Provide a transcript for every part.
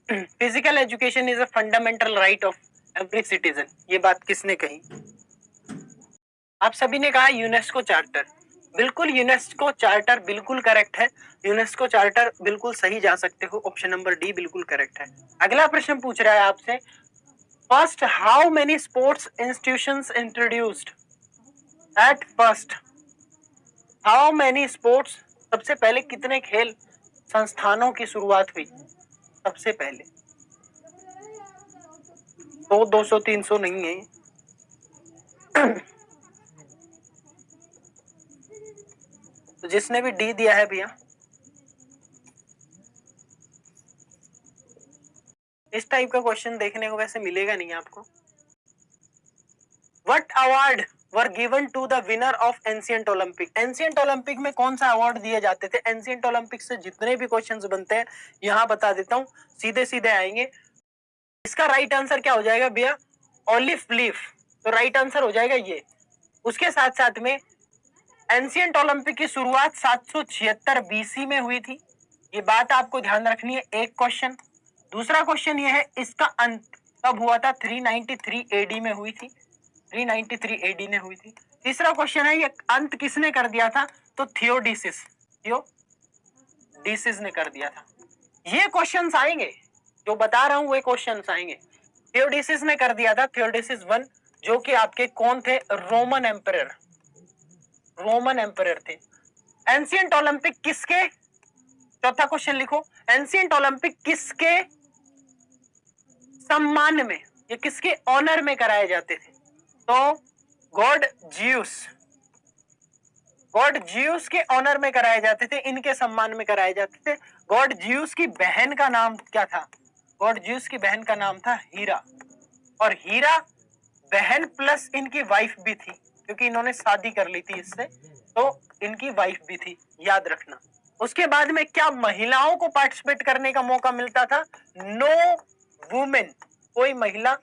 Physical education is a fundamental right of every citizen, ये बात किसने कही? आप सभी ने कहा यूनेस्को चार्टर। बिल्कुल यूनेस्को चार्टर बिल्कुल करेक्ट है, यूनेस्को चार्टर बिल्कुल सही जा सकते हो, ऑप्शन नंबर डी बिल्कुल करेक्ट है। अगला प्रश्न पूछ रहा है आपसे, first how many sports institutions introduced at first, how many sports, सबसे पहले कितने खेल संस्थानों की शुरुआत हुई सबसे पहले? 100, 200, 300 नहीं है। तो जिसने भी डी दिया है भैया, इस टाइप का क्वेश्चन देखने को वैसे मिलेगा नहीं आपको। What award were given to the winner of ancient Olympic, ancient Olympic में कौन सा अवार्ड दिए जाते थे? एंशिएंट ओलंपिक से जितने भी क्वेश्चंस बनते हैं यहां बता देता हूं, सीधे सीधे आएंगे। इसका राइट आंसर क्या हो जाएगा भैया? ऑलिव लीफ, तो राइट आंसर हो जाएगा ये। उसके साथ साथ में एंशिएंट ओलंपिक की शुरुआत 776 बीसी में हुई थी, ये बात आपको ध्यान रखनी है, एक क्वेश्चन। दूसरा क्वेश्चन ये है, इसका अंत कब हुआ था? 393 एडी में हुई थी, 393 एडी में हुई थी। तीसरा क्वेश्चन है, ये अंत किसने कर दिया था? तो थियोडिसिस ने कर दिया था। ये क्वेश्चंस आएंगे, जो बता रहा हूं वो क्वेश्चंस आएंगे। थियोडिसिस ने कर दिया था, थियोडिसिस वन, जो कि आपके कौन थे? रोमन एम्परर थे। एंशिएंट ओलंपिक किसके, चौथा क्वेश्चन लिखो, एंशिएंट ओलंपिक किसके सम्मान में, ये किसके ऑनर में कराए जाते थे? तो गॉड ज्यूस के ऑनर में कराए जाते थे, इनके सम्मान में कराए जाते थे। गॉड ज्यूस की बहन का नाम क्या था? गॉड ज्यूस की बहन का नाम था हीरा, और हीरा बहन प्लस इनकी वाइफ भी थी, क्योंकि इन्होंने शादी कर ली थी इससे, तो इनकी वाइफ भी थी, याद रखना। उसके बाद में क्या महिलाओं को पार्टिसिपेट करने का मौका मिलता था? नो वुमेन, कोई महिला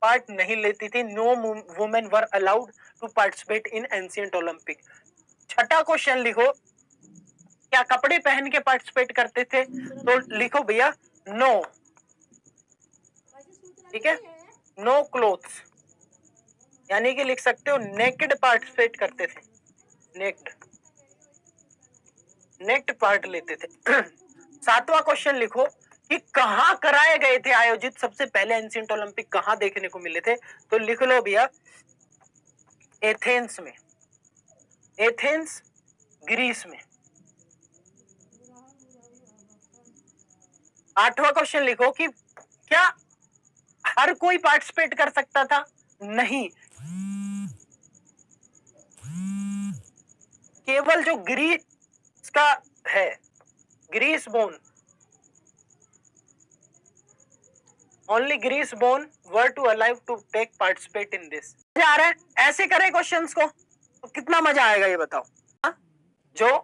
पार्ट नहीं लेती थी, no women were allowed to participate in ancient Olympic. छठा क्वेश्चन लिखो, क्या कपड़े पहन के पार्टिसिपेट करते थे? तो लिखो भैया नो, ठीक है, नो क्लोथ्स, यानी कि लिख सकते हो नेकेड पार्टिसिपेट करते थे, नेक्ड पार्ट लेते थे। सातवां क्वेश्चन लिखो कि कहां कराए गए थे आयोजित सबसे पहले एंशिएंट ओलंपिक, कहां देखने को मिले थे? तो लिख लो भैया एथेंस में, एथेंस ग्रीस में। आठवां क्वेश्चन लिखो कि क्या हर कोई पार्टिसिपेट कर सकता था? नहीं, केवल जो ग्रीस का है, Greece born, only Greece born were to alive to take participate in this. आ रहा है, ऐसे करें क्वेश्चंस को तो कितना मजा आएगा ये बताओ। जो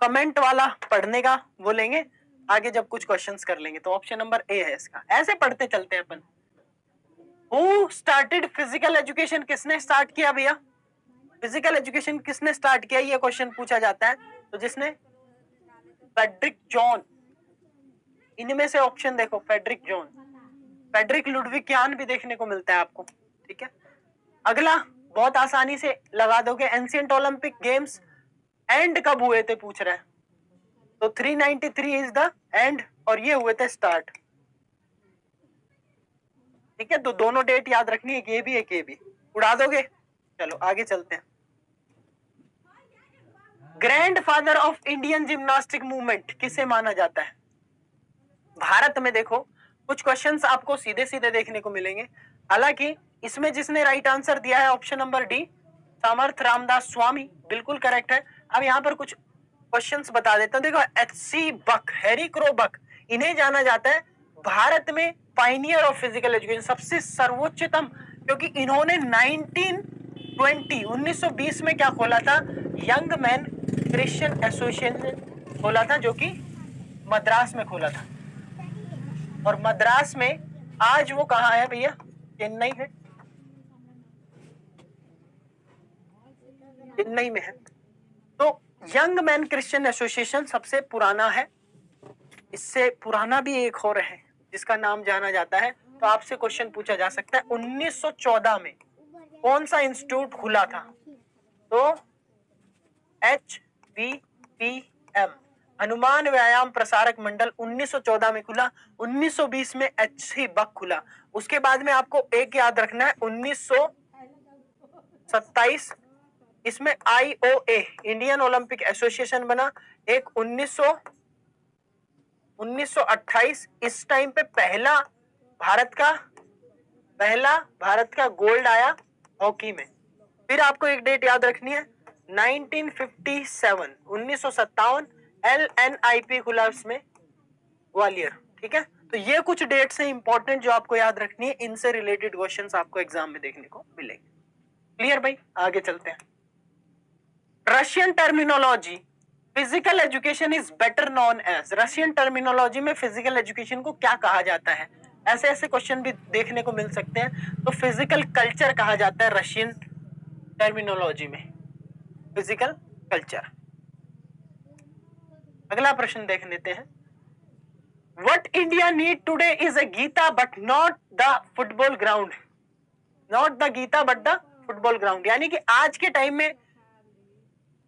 कमेंट वाला पढ़ने का वो लेंगे, आगे जब कुछ क्वेश्चंस कर लेंगे, तो ऑप्शन नंबर ए है इसका। ऐसे पढ़ते चलते हैं अपन। हु स्टार्टेड फिजिकल एजुकेशन, किसने स्टार्ट किया भैया? फिजिकल एजुकेशन किसने स्टार्ट किया, ये क्वेश्चन पूछा जाता है। तो जिसने, फ्रेडरिक जॉन, इनमें से ऑप्शन देखो, फ्रेडरिक जॉन, फ्रेडरिक लुडविकियान भी देखने को मिलता है आपको, ठीक है। अगला बहुत आसानी से लगा दोगे, एंशिएंट ओलंपिक गेम्स एंड कब हुए थे पूछ रहा है, तो 393 इज द एंड और ये हुए थे स्टार्ट, ठीक है। तो दोनों डेट याद रखनी है, ये भी एक ये भी, उड़ा दोगे। चलो आगे चलते हैं। Grand father of Indian gymnastic movement किसे माना जाता है? भारत में देखो कुछ क्वेश्चंस आपको सीधे सीधे देखने को मिलेंगे, हालांकि इसमें जिसने राइट आंसर दिया है ऑप्शन नंबर डी, सामर्थ रामदास स्वामी, बिल्कुल करेक्ट है। अब यहाँ पर कुछ क्वेश्चंस बता देता हूँ। देखो एच.सी. बक, हैरी क्रो बक, इन्हें जाना जाता है भारत में पाइनियर ऑफ फिजिकल एजुकेशन, सबसे सर्वोच्चतम, क्योंकि इन्होंने 1920 में क्या खोला था? यंग मैन क्रिश्चियन एसोसिएशन खोला था, जो कि मद्रास में खोला था। और मद्रास में आज वो कहाँ है भैया? चेन्नई है, चेन्नई में है। तो यंग मैन क्रिश्चियन एसोसिएशन सबसे पुराना है इससे पुराना भी एक और है जिसका नाम जाना जाता है, तो आपसे क्वेश्चन पूछा जा सकता है 1914 में कौन सा इंस्टीट्यूट खुला था? तो HVPM, हनुमान व्यायाम प्रसारक मंडल 1914 में खुला। 1920 में HC बक खुला। उसके बाद में आपको एक याद रखना है 1927 इसमें IOA इंडियन ओलंपिक एसोसिएशन बना। एक 1928 इस टाइम पे पहला भारत का गोल्ड आया हॉकी में। फिर आपको एक डेट याद रखनी है 1957 1957 LNIP खुला उसमें ग्वालियर। ठीक है, तो ये कुछ डेट्स हैं इंपॉर्टेंट जो आपको याद रखनी है, इनसे रिलेटेड क्वेश्चंस आपको एग्जाम में देखने को मिलेंगे। क्लियर भाई, आगे चलते हैं। Russian terminology physical education is better known as, Russian terminology में फिजिकल एजुकेशन को क्या कहा जाता है? ऐसे ऐसे क्वेश्चन भी देखने को मिल सकते हैं। तो फिजिकल कल्चर कहा जाता है रशियन टर्मिनोलॉजी में, फिजिकल कल्चर। अगला प्रश्न देख लेते हैं। What India need today is a Gita but not the football ground, not the Gita but the football ground, यानी कि आज के टाइम में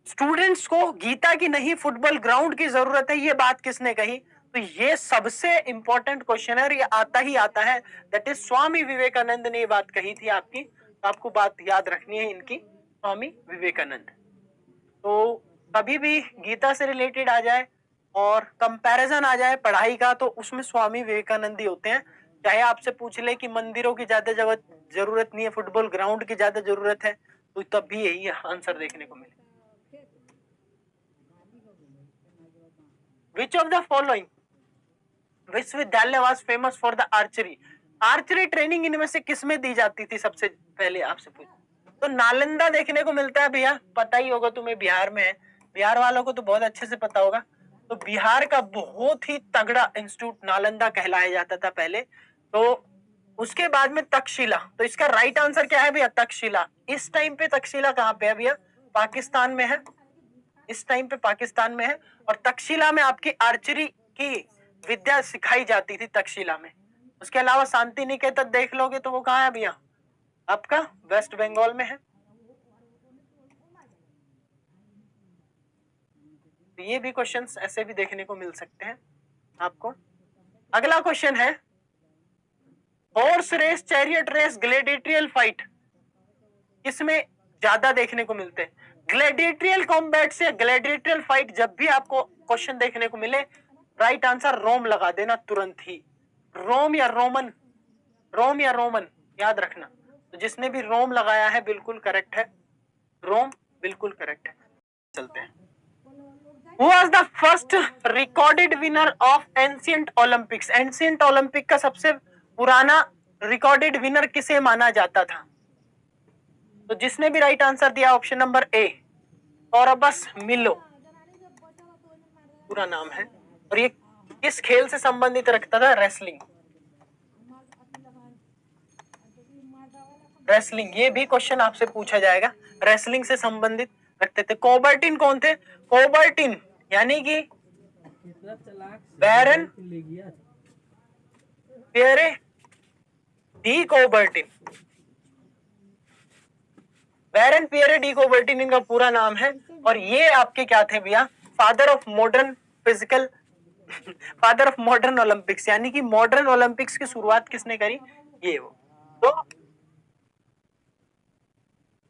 स्टूडेंट्स को गीता की नहीं फुटबॉल ग्राउंड की जरूरत है। ये बात किसने कही? तो ये सबसे इंपॉर्टेंट क्वेश्चन है और ये आता ही आता है, दैट इज स्वामी विवेकानंद ने ये बात कही थी आपकी। तो आपको बात याद रखनी है इनकी, स्वामी विवेकानंद। तो कभी भी गीता से रिलेटेड आ जाए और कंपैरिजन आ जाए पढ़ाई का, तो उसमें स्वामी विवेकानंद ही होते हैं। चाहे आपसे पूछ ले कि मंदिरों की ज्यादा जरूरत नहीं है, फुटबॉल ग्राउंड की ज्यादा जरूरत है, तो तब भी यही आंसर देखने को मिले। Which of the following विश्वविद्यालय was famous for the archery? Archery training इनमें से किसमें दी जाती थी? सबसे पहले आपसे पूछ, तो नालंदा देखने को मिलता है भैया, पता ही होगा तुम्हें, बिहार में है। बिहार वालों को तो बहुत अच्छे से पता होगा। तो बिहार का बहुत ही तगड़ा इंस्टीट्यूट नालंदा कहलाया जाता था पहले। तो उसके बाद में तक्षशिला, तो इसका राइट आंसर क्या है भैया? तक्षशिला। इस टाइम पे तक्षशिला कहाँ पे है भैया? पाकिस्तान में है, इस टाइम पे पाकिस्तान में है। और तक्षशिला में आपकी आर्चरी की विद्या सिखाई जाती थी तक्षशिला में। उसके अलावा शांति निकेतन देख लोगे तो वो कहाँ है भैया? आपका वेस्ट बंगाल में है। तो ये भी क्वेश्चंस ऐसे भी देखने को मिल सकते हैं आपको। अगला क्वेश्चन है, horse race, chariot race, gladiatorial fight किसमें ज्यादा देखने को मिलते हैं? ग्लैडिएटरियल कॉम्बैट से ग्लैडिएटरियल फाइट जब भी आपको क्वेश्चन देखने को मिले, राइट आंसर रोम लगा देना तुरंत ही। रोम या रोमन, रोम या रोमन याद रखना। तो जिसने भी रोम लगाया है बिल्कुल करेक्ट है, रोम बिल्कुल करेक्ट है। चलते हैं। Who was the first recorded winner of ancient Olympics? Ancient Olympic का सबसे पुराना रिकॉर्डेड विनर किसे माना जाता था? तो जिसने भी राइट आंसर दिया ऑप्शन नंबर ए, ऑरबस मिलो पूरा नाम है। और ये किस खेल से संबंधित रखता था? रेसलिंग। रेसलिंग, ये भी क्वेश्चन आपसे पूछा जाएगा, रेसलिंग से संबंधित रखते थे। कोबर्टिन कौन थे? कोबर्टिन यानी कि बैरन पियरे डी कोबर्टिन, बैरन पियरे डी कोबर्टिन इनका पूरा नाम है। और ये आपके क्या थे भैया? Father of modern physical, father of modern Olympics, यानी कि मॉडर्न ओलंपिक्स की शुरुआत किसने करी? ये वो। तो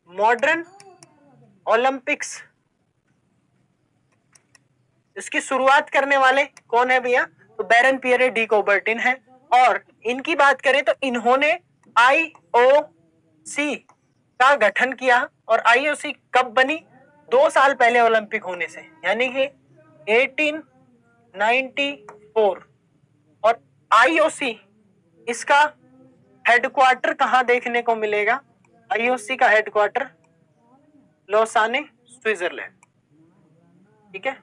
मॉडर्न ओलंपिक्स इसकी शुरुआत करने वाले कौन है भैया? तो बैरन पियरे डी कोबर्टिन है। और इनकी बात करें तो इन्होंने IOC का गठन किया। और IOC कब बनी? 2 साल पहले ओलंपिक होने से, यानी कि 1894। और IOC इसका हेडक्वार्टर कहां देखने को मिलेगा? IOC का हेडक्वार्टर लोसाने, स्विट्जरलैंड। ठीक है,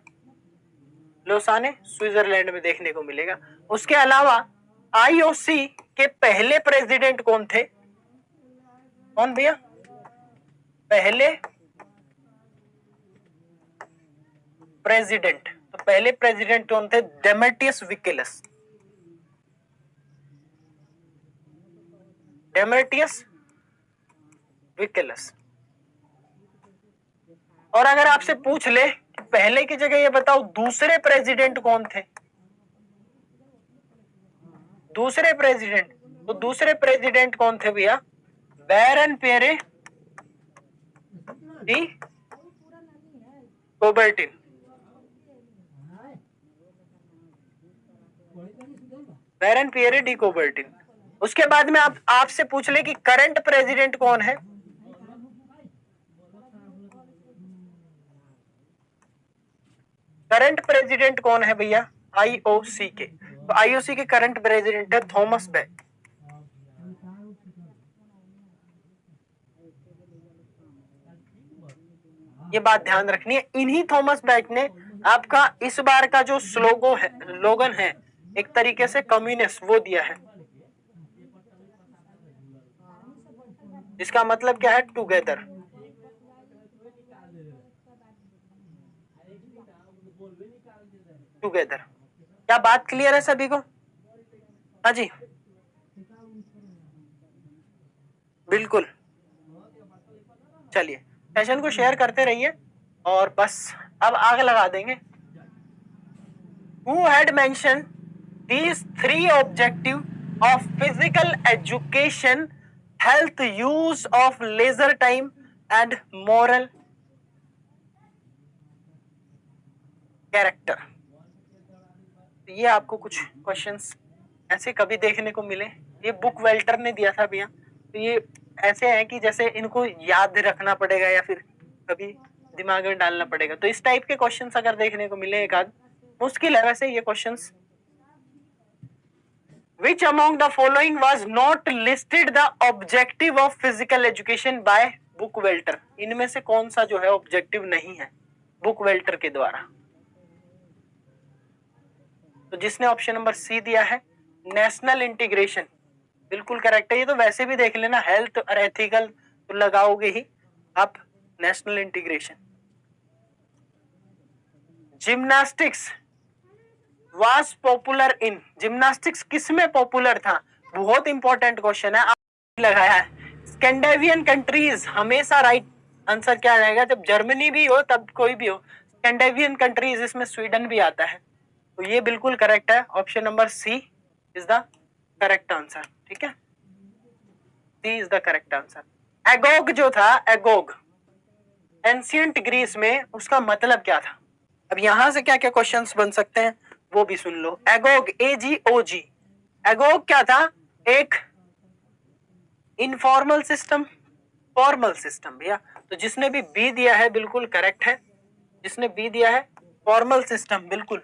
लोसाने स्विट्जरलैंड में देखने को मिलेगा। उसके अलावा IOC के पहले प्रेसिडेंट कौन थे? कौन भैया? पहले प्रेसिडेंट तो पहले प्रेसिडेंट कौन थे? डेमेट्रियस विक्युलस। डेमेट्रियस विक्युलस। और अगर आपसे पूछ ले कि पहले की जगह ये बताओ दूसरे प्रेसिडेंट कौन थे? दूसरे प्रेसिडेंट, तो दूसरे प्रेसिडेंट कौन थे भैया? बैरन पियरे डी कोबर्टिन। बैरन पियरे डी कोबर्टिन। उसके बाद में आपसे पूछ ले कि करंट प्रेसिडेंट कौन है? करंट प्रेसिडेंट कौन है भैया? आईओसी के। तो आईओसी के करंट प्रेसिडेंट है थॉमस बैक। ये बात ध्यान रखनी है। इन्हीं थॉमस बैक ने आपका इस बार का जो स्लोगन है एक तरीके से कम्युनिस्ट वो दिया है। इसका मतलब क्या है? टुगेदर। टुगेदर। क्या बात क्लियर है सभी को? हाँ जी बिल्कुल। चलिए सेशन को शेयर करते रहिए और बस अब आग लगा देंगे। Who had mentioned these three objectives of physical education, health, use of leisure time and moral character? ये आपको कुछ क्वेश्चंस ऐसे कभी देखने को मिले। ये बुक वेल्टर ने दिया था भैया। तो ये ऐसे है कि जैसे इनको याद रखना पड़ेगा या फिर कभी दिमाग में डालना पड़ेगा। तो इस टाइप के क्वेश्चंस अगर देखने को मिले एक आध, मुश्किल है वैसे ये questions. Which among the following was not listed the objective of physical education by book welter? इनमें से कौन सा जो है ऑब्जेक्टिव नहीं है बुक वेल्टर के द्वारा? तो जिसने ऑप्शन नंबर सी दिया है नेशनल इंटीग्रेशन, बिल्कुल करेक्ट है। ये तो वैसे भी देख लेना, हेल्थ और एथिकल तो लगाओगे ही आप national integration. Gymnastics was popular in, gymnastics किस में पॉपुलर था? बहुत इंपॉर्टेंट क्वेश्चन है, आप लगाया है। स्कैंडिनेवियन कंट्रीज, हमेशा राइट आंसर क्या रहेगा? जब जर्मनी भी हो तब कोई भी हो, स्कैंडिनेवियन कंट्रीज, इसमें स्वीडन भी आता है। तो ये बिल्कुल करेक्ट है, option number C is the correct answer. ठीक है, C is the correct answer. Agoge जो था, एगोग एंशिएंट ग्रीस में उसका मतलब क्या था? अब यहां से क्या क्या क्वेश्चंस बन सकते हैं वो भी सुन लो। एगोग, AGOG, एगोग क्या था? एक इनफॉर्मल सिस्टम, फॉर्मल सिस्टम भैया। तो जिसने भी बी दिया है बिल्कुल करेक्ट है, जिसने बी दिया है फॉर्मल सिस्टम बिल्कुल।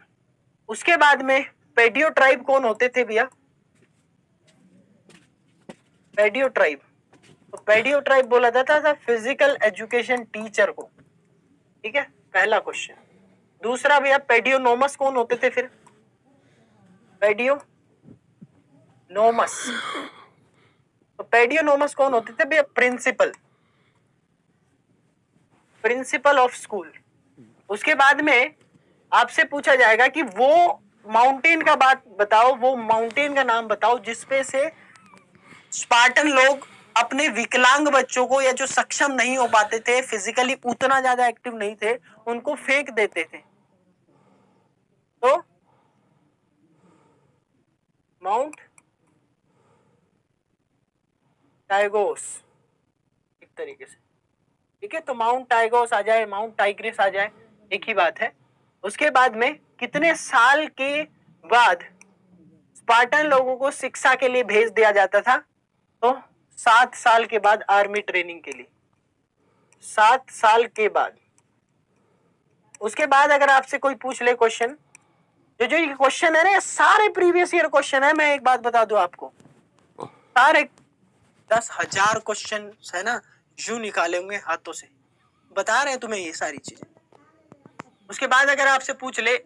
उसके बाद में पेडियो ट्राइब कौन होते थे भैया? पेडियो ट्राइब, तो पेडियो ट्राइब बोला जाता था फिजिकल एजुकेशन टीचर को। ठीक है, पहला क्वेश्चन। दूसरा भैया पेडियोनोमस कौन होते थे फिर? पेडियोनोमस, तो पेडियोनोमस कौन होते थे भैया? Principal, principal of school. उसके बाद में आपसे पूछा जाएगा कि वो माउंटेन का बात बताओ, वो माउंटेन का नाम बताओ जिसपे से स्पार्टन लोग अपने विकलांग बच्चों को या जो सक्षम नहीं हो पाते थे, फिजिकली उतना ज्यादा एक्टिव नहीं थे, उनको फेंक देते थे। तो माउंट टाइगोस एक तरीके से। ठीक है, तो माउंट टाइगोस आ जाए, माउंट टाइग्रिस आ जाए, एक ही बात है। उसके बाद में कितने साल के बाद स्पार्टन लोगों को शिक्षा के लिए भेज दिया जाता था? तो 7 साल के बाद आर्मी ट्रेनिंग के लिए, 7 साल के बाद। उसके बाद अगर आपसे कोई पूछ ले क्वेश्चन, जो ये क्वेश्चन है ना, सारे प्रीवियस ईयर क्वेश्चन है। मैं एक बात बता दूं आपको, सारे 10,000 क्वेश्चन है ना, यूं निकाले होंगे हाथों से, बता रहे हैं तुम्हें ये सारी चीजें। उसके बाद अगर आपसे पूछ ले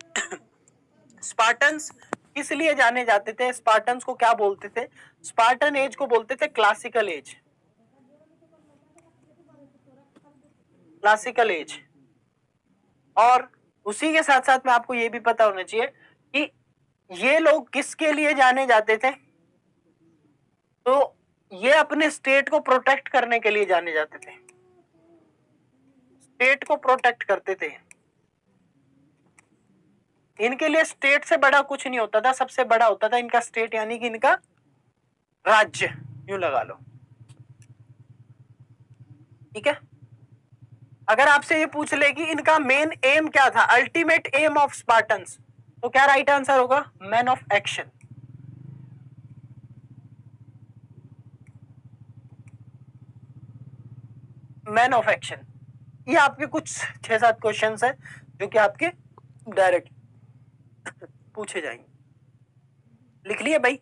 स्पार्टन्स किस लिए जाने जाते थे, स्पार्टन्स को क्या बोलते थे? स्पार्टन एज को बोलते थे क्लासिकल एज, क्लासिकल एज। और उसी के साथ साथ में आपको ये भी पता होना चाहिए कि ये लोग किसके लिए जाने जाते थे, तो ये अपने स्टेट को प्रोटेक्ट करने के लिए जाने जाते थे, स्टेट को प्रोटेक्ट करते थे। इनके लिए स्टेट से बड़ा कुछ नहीं होता था, सबसे बड़ा होता था इनका स्टेट, यानी कि इनका राज्य, यूं लगा लो। ठीक है, अगर आपसे ये पूछ ले कि इनका मेन एम क्या था, अल्टीमेट एम ऑफ स्पार्टन्स, तो क्या राइट आंसर होगा? Man of action. Man of action. ये आपके कुछ 6-7 क्वेश्चंस है जो कि आपके डायरेक्ट पूछे जाएंगे। लिख लिए भाई?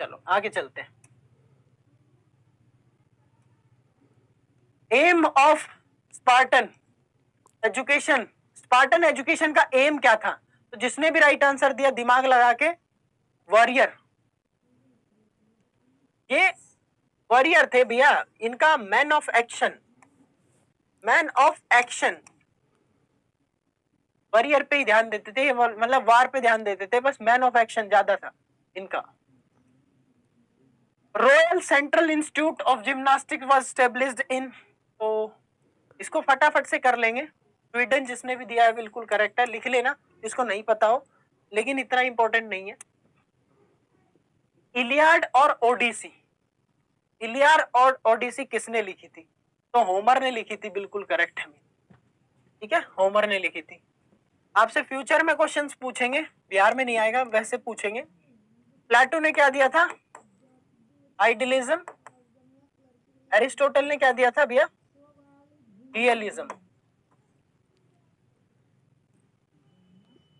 चलो आगे चलते हैं। Aim of Spartan education, Spartan education का एम क्या था? तो जिसने भी राइट आंसर दिया दिमाग लगा के, वॉरियर। ये वॉरियर थे भैया, इनका man of action, man of action, warrior पे ही ध्यान देते थे, मतलब वार पे ध्यान देते थे, बस मैन ऑफ एक्शन ज्यादा था इनका। Royal central institute of gymnastic was established in, तो इसको फटाफट से कर लेंगे। स्वीडन जिसने भी दिया है बिल्कुल करेक्ट है, लिख लेना इसको नहीं पता हो, लेकिन इतना इंपॉर्टेंट नहीं है। इलियाड और ओडिसी, इलियाड और ओडिसी किसने लिखी थी? तो होमर ने लिखी थी, बिल्कुल करेक्ट है। ठीक है, होमर ने लिखी थी। आपसे फ्यूचर में क्वेश्चंस पूछेंगे, बिहार में नहीं आएगा, वैसे पूछेंगे। प्लेटो ने क्या दिया था? आइडियलिज्म। एरिस्टोटल ने क्या दिया था भैया? रियलिज्म।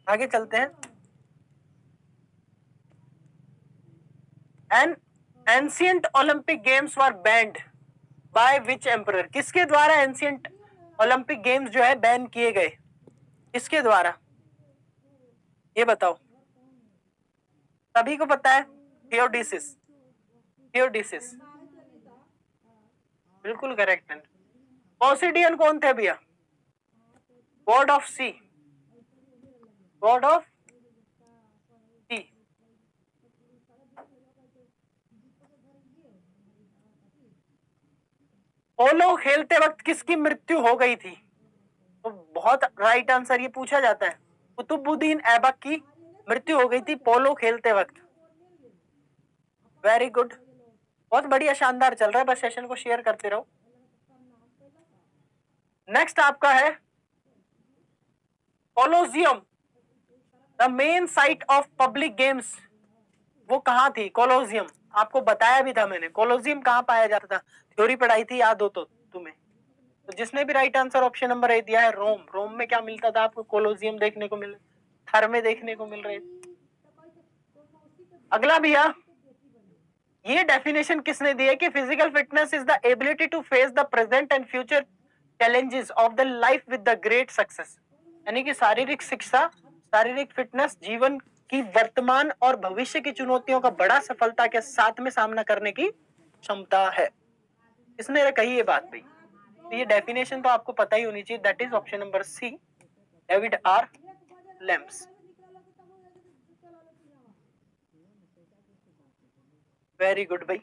आगे चलते हैं। N ancient Olympic games were band by which emperor? किसके द्वारा एंशिएंट ओलंपिक गेम्स जो है बैन किए गए? किसके द्वारा? ये बताओ। सभी को पता है, थियोडिसिस। थियोडिसिस बिल्कुल करेक्ट है। पोसिडियन कौन थे भैया? God of sea, god of sea. Polo खेलते वक्त किसकी मृत्यु हो गई थी? तो बहुत राइट आंसर ये पूछा जाता है, कुतुबुद्दीन ऐबक की मृत्यु हो गई थी पोलो खेलते वक्त। वेरी गुड, बहुत बढ़िया, शानदार चल रहा है, बस सेशन को शेयर करते रहो। नेक्स्ट आपका है Colosseum, the main site of public games, वो कहाँ थी? कोलोजियम आपको बताया भी था मैंने, कोलोजियम कहाँ पाया जाता था, थ्योरी पढ़ाई थी, याद हो तो तुम्हें। तो जिसने भी right answer option number A दिया है, रोम। रोम में क्या मिलता था आपको? कोलोजियम देखने को मिल, थर में देखने को मिल रहे। अगला भैया, ये डेफिनेशन किसने दी है कि physical fitness is the ability to face the present and future challenges of the life with the great success, यानी कि शारीरिक शिक्षा, शारीरिक फिटनेस जीवन की वर्तमान और भविष्य की चुनौतियों का बड़ा सफलता के साथ में सामना करने की क्षमता है। इसने कही ये बात भाई, तो ये डेफिनेशन तो आपको पता ही होनी चाहिए, that is option number C, David R Lamb's. Very good भाई।